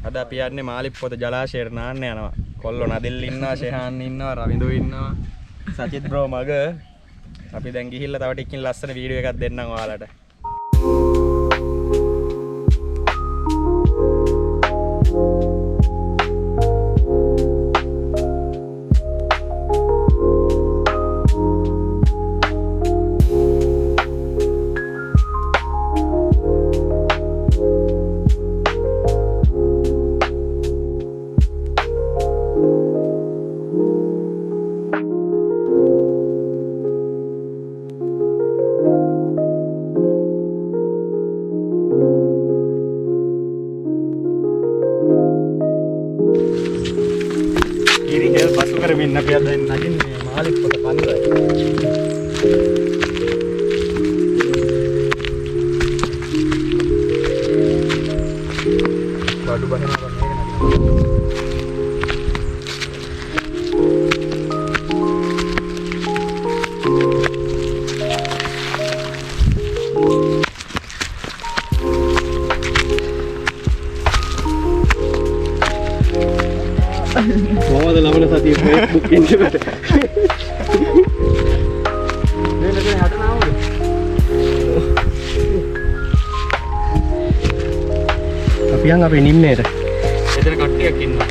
අද අපි යන්නේ මාලිප්පොත ජලාශයට නාන්න යනවා. කොල්ලෝ නදෙල් ඉන්නවා, ෂෙහාන් ඉන්නවා, රවිඳු ඉන්නවා. සචිත් බ්‍රෝ මග අපි දැන් ගිහිල්ලා තව ටිකකින් ලස්සන වීඩියෝ එකක් දෙන්නම් ඔයාලට. පසු කරමින් අපි අද නගින්නේ මාලිප්පොත කන්දරයි. බඩු බහිනවා මේක නගිනවා. මොකද ළමන සතිය Facebook ඉන්නකොට නේද හටනාවද අපි යන් අපේ නිම්මේට එතන කට්ටියක් ඉන්නවා